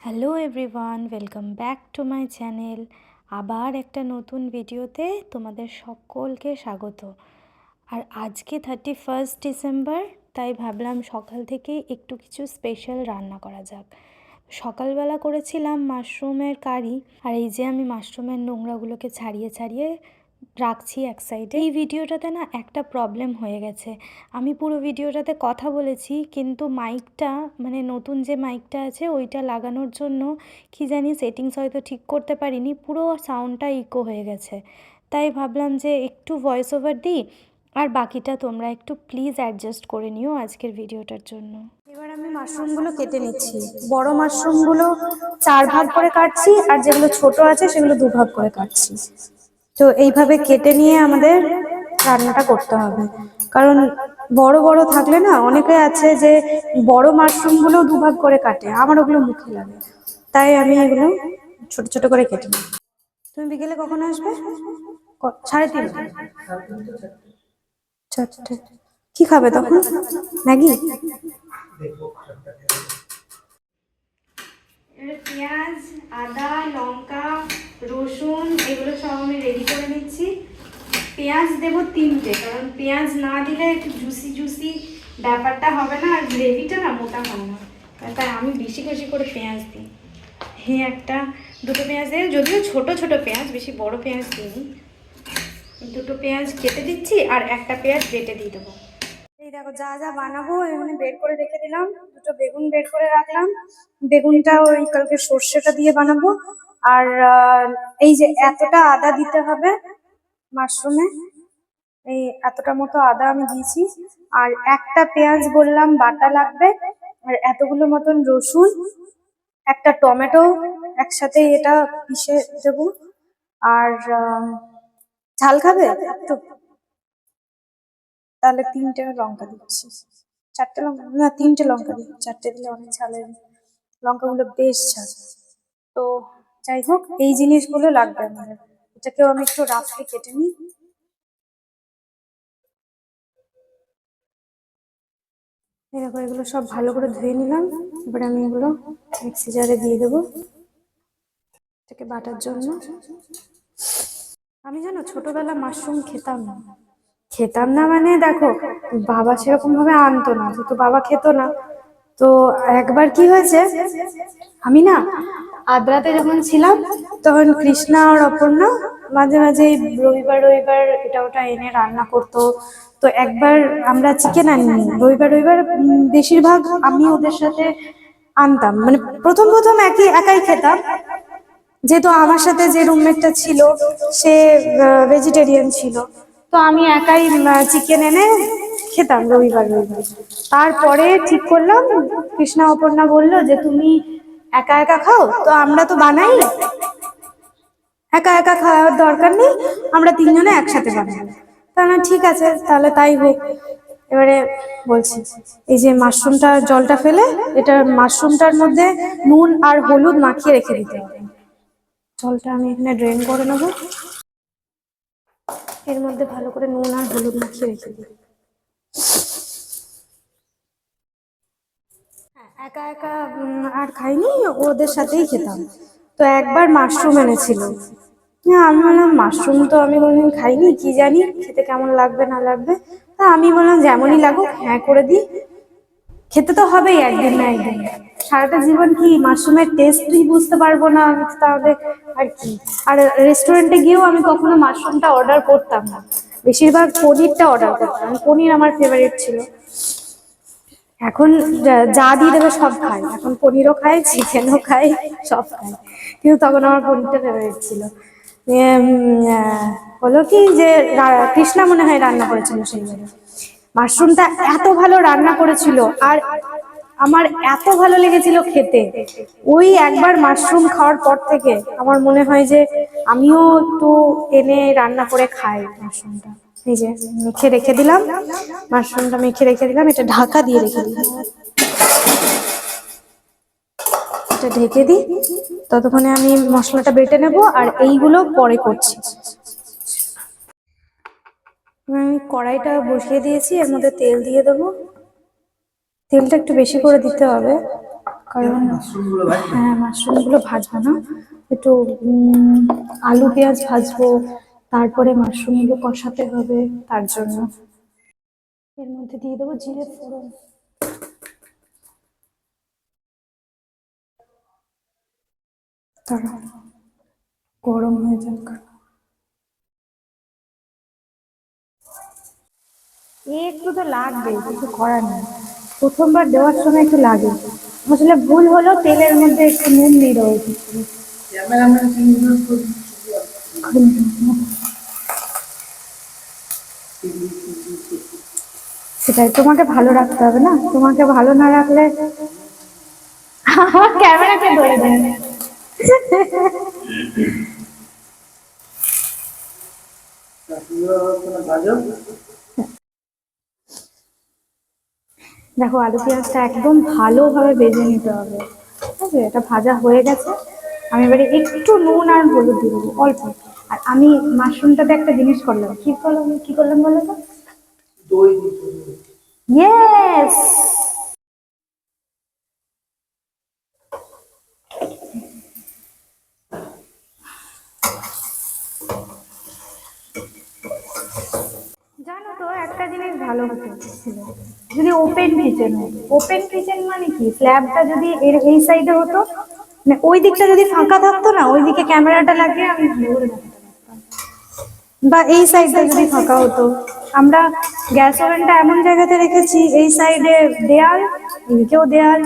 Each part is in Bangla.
Hello everyone, welcome back to my channel. আবার একটা নতুন ভিডিওতে তোমাদের সকলকে স্বাগত। আর আজকে 31 ডিসেম্বর, তাই ভাবলাম সকাল থেকে একটু কিছু স্পেশাল রান্না করা যাক। সকালবেলা করেছিলাম মাশরুমের কারি, আর এই যে আমি মাশরুমের নোংরাগুলোকে ছাড়িয়ে ছাড়িয়ে রাখছি এক সাইডে। এই ভিডিওটাতে না একটা প্রবলেম হয়ে গেছে। আমি পুরো ভিডিওটাতে কথা বলেছি, কিন্তু মাইকটা মানে নতুন যে মাইকটা আছে ওইটা লাগানোর জন্য কি জানি সেটিংস হয়তো ঠিক করতে পারিনি, পুরো সাউন্ডটা ইকো হয়ে গেছে। তাই ভাবলাম যে একটু ভয়েস ওভার দিই, আর বাকিটা তোমরা একটু প্লিজ অ্যাডজাস্ট করে নিও আজকের ভিডিওটার জন্য। এবার আমি মাশরুমগুলো কেটে নিচ্ছি। বড় মাশরুমগুলো 4 ভাগ করে কাটছি, আর যেগুলো ছোট আছে সেগুলো 2 ভাগ করে কাটছি। তো এইভাবে কেটে নিয়ে আমাদের রান্নাটা করতে হবে, কারণ বড় বড় থাকলে না, অনেকে আছে যে বড় মাশরুমগুলো 2 ভাগ করে কাটে, আমার ওগুলো মুখে লাগে। তাই আমি এগুলো ছোট ছোট করে কেটে নিই। তুমি বিকেলে কখন আসবে? 3:30? 4টে। কি খাবে তখন? ম্যাগি? পেঁয়াজ, আদা, লঙ্কা, রসুন এগুলো সব আমি রেডি করে নিচ্ছি। পেঁয়াজ দেবো 3টে, কারণ পেঁয়াজ না দিলে একটু জুসি জুসি ব্যাপারটা হবে না, আর গ্রেভিটা না মোটা হয় না। তাই আমি বেশি বেশি করে পেঁয়াজ দিই। একটা দুটো পেঁয়াজ দিয়ে, যদিও ছোট ছোট পেঁয়াজ, বেশি বড় পেঁয়াজ দিইনি। দুটো পেঁয়াজ কেটে দিচ্ছি, আর একটা পেঁয়াজ বেটে দিয়ে দেবো। এই দেখো যা যা বানাবো এখানে বের করে রেখে দিলাম। দুটো বেগুন বের করে রাখলাম। বেগুনটা ওই কালকে সর্ষেটা দিয়ে বানাবো। আর এই যে এতটা আদা দিতে হবে মাশরুমে, এই এতটা মতো আদা আমি দিয়েছি। আর একটা পেঁয়াজ বললাম বাটা লাগবে, আর এতগুলো মতন রসুন, একটা টমেটো একসাথে এটা পিষে দেবো। আর ঝাল খাবে একটু? তাহলে 3টে লঙ্কা দিচ্ছি। 4টে লঙ্কা না, 3টে লঙ্কা দিই, 4টে দিলে অনেক ঝালের। লঙ্কাগুলো বেশ ঝাল। তো যাই হোক, এই জিনিসগুলো লাগবে আমাদের। এটাকেও আমি একটু রাফলি কেটে নিই। দেখো এগুলো সব ভালো করে ধুয়ে নিলাম। এবার আমি এগুলো মিক্সি জারে দিয়ে দেবো এটাকে বাটার জন্য। আমি জানো ছোটবেলা মাশরুম খেতাম না। খেতাম না মানে দেখো, বাবা সেরকম ভাবে আনতো না, যেহেতু বাবা খেত না। তো একবার কি হয়েছে, আমি না আদ্রাতে যখন ছিলাম তখন কৃষ্ণা আর অপর্ণা মাঝে মাঝে রবিবার রবিবার এটা ওটা এনে রান্না করতো। তো একবার আমরা চিকেন আনিনি, রবিবার রবিবার বেশিরভাগ আমি ওদের সাথে আনতাম। মানে প্রথম প্রথম একাই খেতাম, যেহেতু আমার সাথে যে রুমমেটটা ছিল সে ভেজিটেরিয়ান ছিল। তো আমি একাই চিকেন এনে খেতাম রবিবার রবিবার। তারপরে ঠিক করলাম, কৃষ্ণা অপর্ণা বললো যে তুমি একা একা খাও, তো আমরা তো বানাই, একা একা খাওয়ার দরকার নেই, আমরা 3জনে একসাথে বানাবো। তাহলে ঠিক আছে, তাহলে তাই হোক। এবারে বলছি, এই যে মাশরুমটা জলটা ফেলে এটা মাশরুমটার মধ্যে নুন আর হলুদ মাখিয়ে রেখে দিতে হবে। জলটা আমি এখানে ড্রেন করে নেবো। এর মধ্যে ভালো করে নুন আর হলুদ মাখিয়ে রেখে দিই। একা একা আর খাইনি, ওদের সাথেই খেতাম। তো একবার মাশরুম এনেছিল, হ্যাঁ আমি বললাম মাশরুম তো আমি কোনোদিন খাইনি, কি জানি খেতে কেমন লাগবে না লাগবে। তা আমি বললাম যেমনই লাগুক হ্যাঁ করে দিই, খেতে তো হবেই একদিন না একদিন। সারাটা জীবন কি মাশরুমের টেস্টই বুঝতে পারবো না তাহলে আর কি। আর রেস্টুরেন্টে গিয়েও আমি কখনো মাশরুমটা অর্ডার করতাম না, বেশিরভাগ পনিরটা অর্ডার করতাম। পনির আমার ফেভারিট ছিল। এখন যা দিয়ে দেবে সব খাই, এখন পনিরও খাই, চিকেনও খাই, সব খাই। কিন্তু তখন আমার পনিরটা ফেভারিট ছিল। হলো কি যে কৃষ্ণা মনে হয় রান্না করেছিল সেইবারে, মাশরুমটা এত ভালো রান্না করেছিল, আর আমার এত ভালো লেগেছিল খেতে। ওই একবার মাশরুম খাওয়ার পর থেকে আমার মনে হয় যে আমিও একটু এনে রান্না করে খাই মাশরুমটা। এই যে মেখে রেখে দিলাম, মাশরুমটা মেখে রেখে দিলাম, এটা ঢাকা দিয়ে রেখে দিলাম। এটা ঢেকে দিই, ততক্ষণে আমি মশলাটা বেটে নেব, আর এইগুলো পরে করছি। আমি কড়াইটা বসিয়ে দিয়েছি, এর মধ্যে তেল দিয়ে দেবো। তেলটা একটু বেশি করে দিতে হবে। কারণ হ্যাঁ, মাশরুমগুলো ভাজবো না, একটু আলু পেঁয়াজ ভাজবো, তারপরে মাশরুমগুলো কষাতে হবে, তার জন্য এর মধ্যে দিয়ে দেবো জিরে ফোড়ন। তারা গরম হয়ে যাক। একটু তো লাগবে, কিছু করার নেই, প্রথমবার দেওয়ার সময় একটু লাগে। আসলে ভুল হলো, তেলের মধ্যে একটু নুন দিয়ে দেওয়া উচিত ছিল। সেটাই, তোমাকে ভালো রাখতে হবে না, তোমাকে ভালো না রাখলে আমার ক্যামেরাকে ধরে দেয়। দেখো, আলু পেঁয়াজটা একদম ভালোভাবে ভেজে নিতে হবে, ঠিক আছে? এটা ভাজা হয়ে গেছে, আমি এবারে একটু নুন আর হলুদ দিয়ে দেবো অল্প। আর আমি মাশরুমটাতে একটা জিনিস করলাম, কি করলাম বলো তো? ইয়েস। জানো তো, একটা জিনিস ভালো হতো যদি ওপেন কিচেন হতো। ওপেন কিচেন মানে কি, স্ল্যাবটা যদি এর এই সাইডে হতো, মানে ওই দিকটা যদি ফাঁকা থাকতো না, ওই দিকে ক্যামেরাটা লাগিয়ে আমি ভালো করে দেখাতে পারতাম। বা এই সাইডটা যদি ফাঁকা হতো, আমরা গ্যাস ওভেনটা এমন জায়গাতে রেখেছি, এই সাইডে দেয়াল, এদিকেও দেয়াল,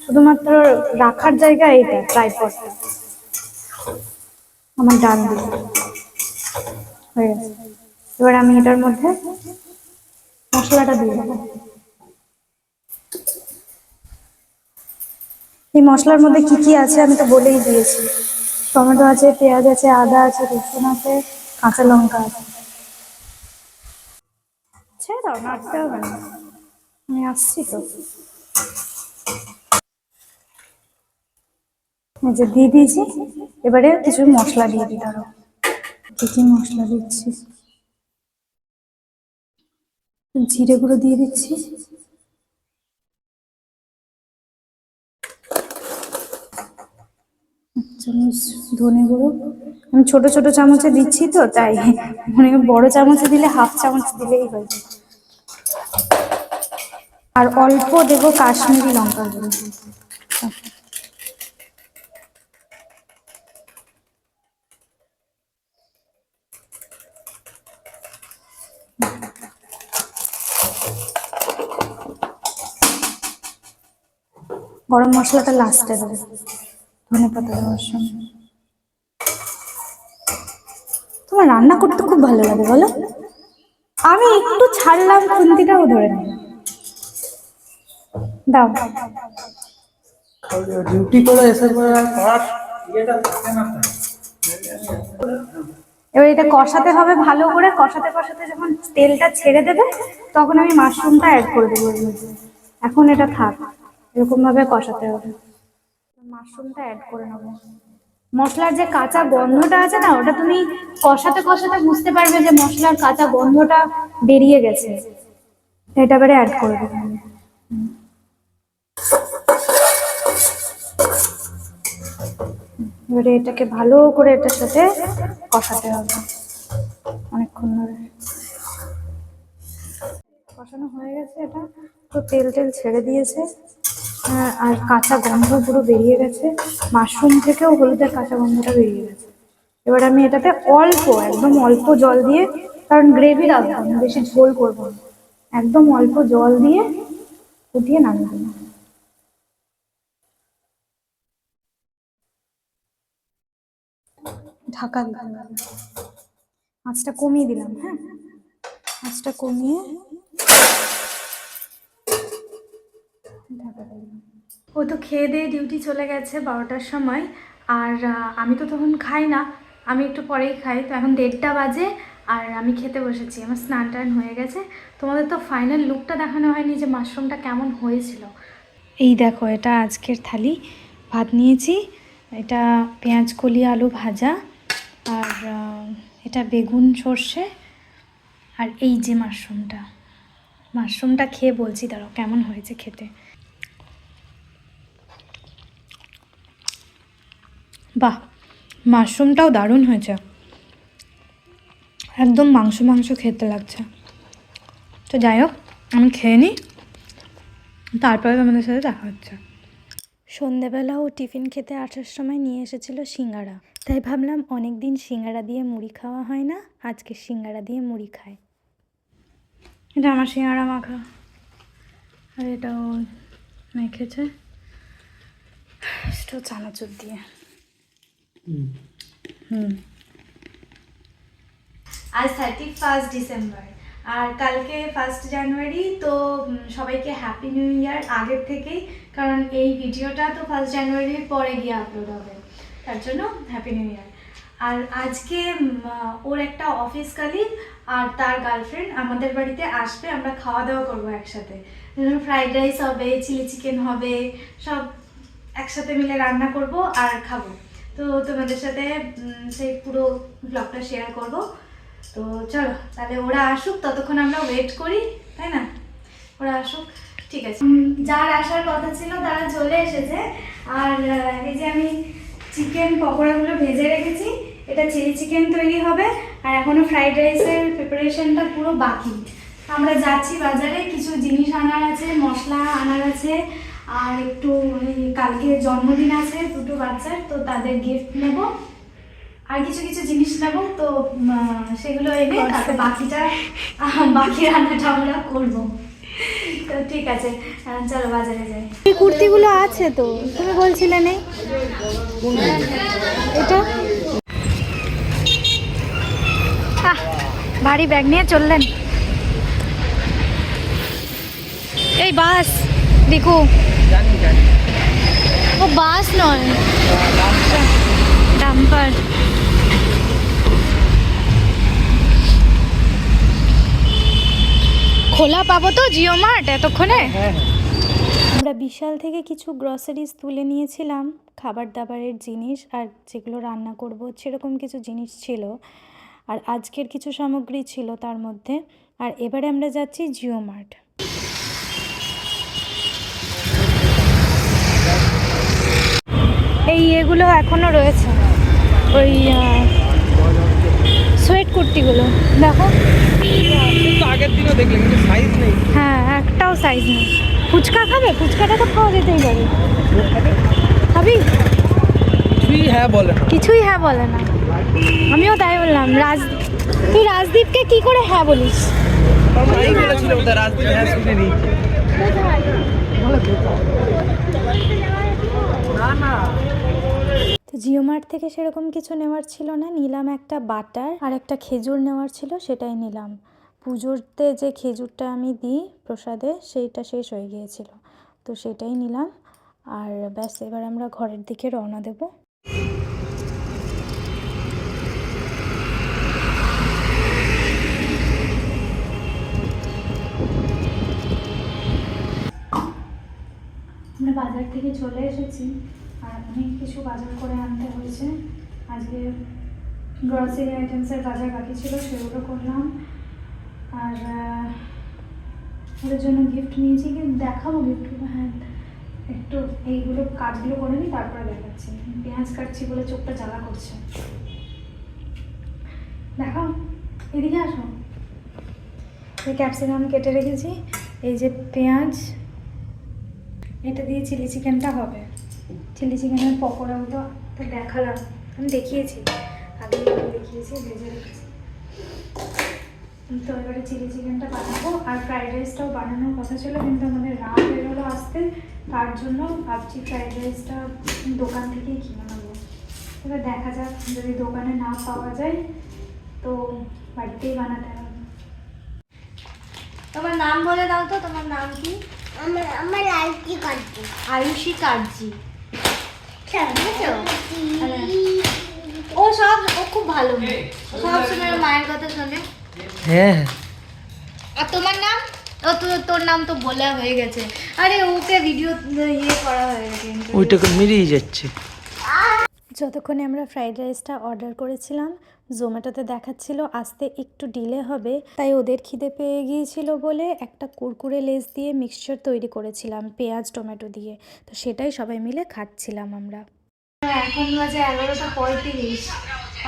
শুধুমাত্র রাখার জায়গা এইটা ট্রাইপডটা আমার ডান দিকে হয়ে গেছে। এবার আমি এটার মধ্যে মশলাটা দিয়ে দেবো। এই মশলার মধ্যে কি কি আছে আমি তো বলেই দিয়েছি, টমেটো আছে, পেঁয়াজ আছে, আদা আছে, রসুন আছে, কাঁচা লঙ্কা আছে। ছেড়ে দাও, নাড়তে হবে না, আমি আসছি তো। এই যে দিয়ে দিয়েছি, এবারে কিছু মশলা দিয়ে দিতে হবে। কি কি মশলা দিচ্ছি? জিরে গুঁড়ো দিয়ে দিচ্ছি, চামচ ধনে গুঁড়ো। আমি ছোট ছোট চামচে দিচ্ছি তো, তাই মানে বড় চামচে দিলে হাফ চামচ দিলেই হয়ে যায়। আর অল্প দেবো কাশ্মীরি লঙ্কার গুঁড়ো। গরম মশলাটা লাস্টে দেবো, ধনে পাতা দেওয়ার সময়। তোমার রান্না করতে খুব ভালো লাগে বলো? আমি একটু ছাড়লাম, খুন্তিটাও ধরে নেই। দাও, ডিউটি করে এসে এবার এটা কষাতে হবে ভালো করে, কষাতে কষাতে যখন তেলটা ছেড়ে দেবে, তখন আমি মাশরুমটা অ্যাড করে দেবো এর মধ্যে। এখন এটা থাক, এরকম ভাবে কষাতে হবে। মাশরুমটা অ্যাড করে নেবো। মশলার যে কাঁচা গন্ধটা আছে না, ওটা তুমি কষাতে কষাতে বুঝতে পারবে যে মশলার কাঁচা গন্ধটা বেরিয়ে গেছে। এটা এবারে অ্যাড করে দেবো। এবারে এটাকে ভালো করে এটার সাথে কষাতে হবে অনেকক্ষণ ধরে। কষানো হয়ে গেছে, এটা তো তেল টেল ছেড়ে দিয়েছে, আর কাঁচা গন্ধ পুরো বেরিয়ে গেছে, মাশরুম থেকেও হলুদের কাঁচা গন্ধটা বেরিয়ে গেছে। এবার আমি এটাতে অল্প, একদম অল্প জল দিয়ে, কারণ গ্রেভি রাখবো না, বেশি ঝোল করবো না, একদম অল্প জল দিয়ে ফুটিয়ে নামিয়ে দেবো। ঢাকা দিতে হবে, আঁচটা কমিয়ে দিলাম। হ্যাঁ, আঁচটা কমিয়ে ঢাকা দিলাম। ও তো খেয়ে দিয়ে ডিউটি চলে গেছে 12টার সময়, আর আমি তো তখন খাই না, আমি একটু পরেই খাই, তো এখন 1:30 বাজে, আর আমি খেতে বসেছি, আমার স্নান টান হয়ে গেছে। তোমাদের তো ফাইনাল লুকটা দেখানো হয়নি যে মাশরুমটা কেমন হয়েছিল। এই দেখো, এটা আজকের থালি। ভাত নিয়েছি, এটা পেঁয়াজ কলি আলু ভাজা, আর এটা বেগুন সর্ষে, আর এই যে মাশরুমটা। মাশরুমটা খেয়ে বলছি দাঁড়াও কেমন হয়েছে খেতে। বাহ, মাশরুমটাও দারুণ হয়েছে, একদম মাংস মাংস খেতে লাগছে। তো যাই হোক, আমি খেয়ে নিই, তারপরে তোমাদের সাথে দেখা হচ্ছে। সন্ধেবেলা ও টিফিন খেতে আসার সময় নিয়ে এসেছিলো সিঙ্গারা, তাই ভাবলাম অনেক দিন সিঙ্গারা দিয়ে মুড়ি খাওয়া হয় না, আজকে সিঙ্গারা দিয়ে মুড়ি খাই। এটা আমার সিঙ্গারা মাখা, আর এটাও মেখেছে সেটাও চানাচুর দিয়ে। আজ 31 ডিসেম্বর আর কালকে 1 জানুয়ারি, তো সবাইকে হ্যাপি নিউ ইয়ার আগের থেকেই, কারণ এই ভিডিওটা তো 1 জানুয়ারির পরে গিয়ে আপলোড হবে, তার জন্য হ্যাপি নিউ ইয়ার। আর আজকে ওর একটা অফিস কালিগ আর তার গার্লফ্রেন্ড আমাদের বাড়িতে আসবে, আমরা খাওয়া দাওয়া করবো একসাথে। ফ্রাইড রাইস হবে, চিলি চিকেন হবে, সব একসাথে মিলে রান্না করব আর খাবো। তো তোমাদের সাথে সেই পুরো ব্লগটা শেয়ার করব। তো চলো তাহলে ওরা আসুক, ততক্ষণ আমরা ওয়েট করি, তাই না? ওরা আসুক, ঠিক আছে। যার আসার কথা ছিল তারা চলে এসেছে। আর এই যে আমি চিকেন পকোড়াগুলো ভেজে রেখেছি, এটা চিলি চিকেন তৈরি হবে, আর এখনো ফ্রাইড রাইসের প্রিপারেশনটা পুরো বাকি। আমরা যাচ্ছি বাজারে, কিছু জিনিস আনার আছে, মশলা আনার আছে, আর একটু কালকে জন্মদিন আছে দুটো বাচ্চার, তো তাদের গিফট নেব, আর কিছু কিছু জিনিস নেব। তো সেগুলো এনে তারপর বাকি রান্নাটা আমরা করবো। তো ঠিক আছে, চলো বাজারে যাই। এই কুর্তিগুলো আছে তো, তুমি বলছিলে নেই? এটা ভারী ব্যাগ নিয়ে চললেন। এই বাস দেখো, ও বাস নয়, ডাম্পার। খোলা পাবো তো জিও মার্ট এতক্ষণে? আমরা বিশাল থেকে কিছু গ্রসারিজ তুলে নিয়েছিলাম, খাবার দাবারের জিনিস, আর যেগুলো রান্না করব সেরকম কিছু জিনিস ছিল, আর আজকের কিছু সামগ্রী ছিল তার মধ্যে। আর এবারে আমরা যাচ্ছি জিও মার্ট। এই এগুলো এখনও রয়েছে, ওই সোয়েট কুর্তিগুলো দেখো। আগের দিনও দেখলে কিন্তু সাইজ নেই। হ্যাঁ, একটাও সাইজ নেই। ফুচকা খাবে? ফুচকাটা তো খাওয়া যেতেই পারে। খাবি? কিছুই হ্যাঁ বলে না। আমিও তাই বললাম। তুই রাজদীপকে কি করে হ্যাঁ বলিস? তো জিও মার্ট থেকে সেরকম কিছু নেওয়ার ছিল না, নিলাম একটা বাটার, আর একটা খেজুর নেওয়ার ছিল, সেটাই নিলাম। পুজোতে যে খেজুরটা আমি দিই প্রসাদে, সেইটা শেষ হয়ে গিয়েছিল, তো সেটাই নিলাম। আর ব্যাস, এবার আমরা ঘরের দিকে রওনা দেব। আমরা বাজার থেকে চলে এসেছি, আর অনেক কিছু বাজার করে আনতে হয়েছে। আজকে গ্রসারি আইটেমসের বাজার বাকি ছিল, সেগুলো করলাম। আর ওদের জন্য গিফট নিয়েছি, কিন্তু দেখাবো গিফটগুলো। হ্যাঁ, একটু এইগুলো কাজগুলো করে নিই, তারপরে দেখাচ্ছি। পেঁয়াজ কাটছি বলে চোখটা জ্বালা করছে। দেখাও, এদিকে আসো। এই ক্যাপসিকাম কেটে রেখেছি, এই যে পেঁয়াজ, এটা দিয়ে চিলি চিকেনটা হবে। চিলি চিকেনের পকোড়াগুলো তো দেখালাম, আমি দেখিয়েছি আগে, দেখিয়েছি ভেজে রেখেছি। তো এবারে চিলি চিকেনটা বানাবো, আর ফ্রাইড রাইসটাও বানানোর কথা ছিল, কিন্তু আমাদের রাত হয়ে গেলো আসতে, তার জন্য ভাবছি ফ্রাইড রাইসটা দোকান থেকেই কিনে নেবো। এবার দেখা যাক, যদি দোকানে না পাওয়া যায় তো বাড়িতেই বানাতে হবে। তোমার নাম বলে দাও তো, তোমার নাম কি? আমার আয়ুষী কাটজি। আয়ুষী কাটজি। ও খুব ভালো, সব সময় মায়ের কথা শোনে। হ্যাঁ। আর তোমার নাম? তোর নাম তো বলা হয়ে গেছে। আরে ওকে ভিডিও করা হয়ে গেছে, ওইটাকে মিলিয়ে যাচ্ছে। যতক্ষণে আমরা ফ্রাইড রাইসটা অর্ডার করেছিলাম, জোম্যাটোতে দেখাচ্ছিল আসতে একটু ডিলে হবে, তাই ওদের খিদে পেয়ে গিয়েছিল বলে একটা কুরকুরে লেস দিয়ে মিক্সচার তৈরি করেছিলাম পেঁয়াজ টমেটো দিয়ে, তো সেটাই সবাই মিলে খাচ্ছিলাম আমরা। এখন বাজে 11:35।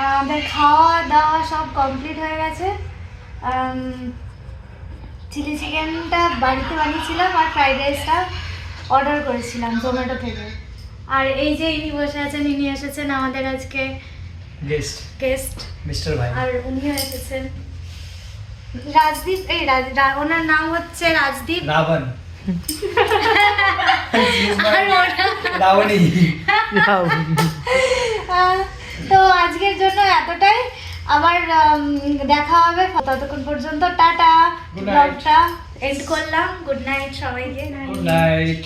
আমাদের খাওয়া দাওয়া সব কমপ্লিট হয়ে গেছে। চিলি চিকেনটা বাড়িতে বানিয়েছিলাম আর ফ্রাইড রাইসটা অর্ডার করেছিলাম জোম্যাটো থেকে। আর এই যে ইনি বসে আছেন, ইনি এসেছেন আমাদের আজকে গেস্ট মিস্টার ভাই। আর উনিও এসেছেন রাজদীপ। ওনার নাম হচ্ছে রাজদীপ রাবণ। আর রাবণী। তো আজকের জন্য এতটাই, আবার দেখা হবে, ততক্ষণ পর্যন্ত টাটা। Good night. ব্লগটা এন্ড করলাম। গুড নাইট সবাইকে। Good night.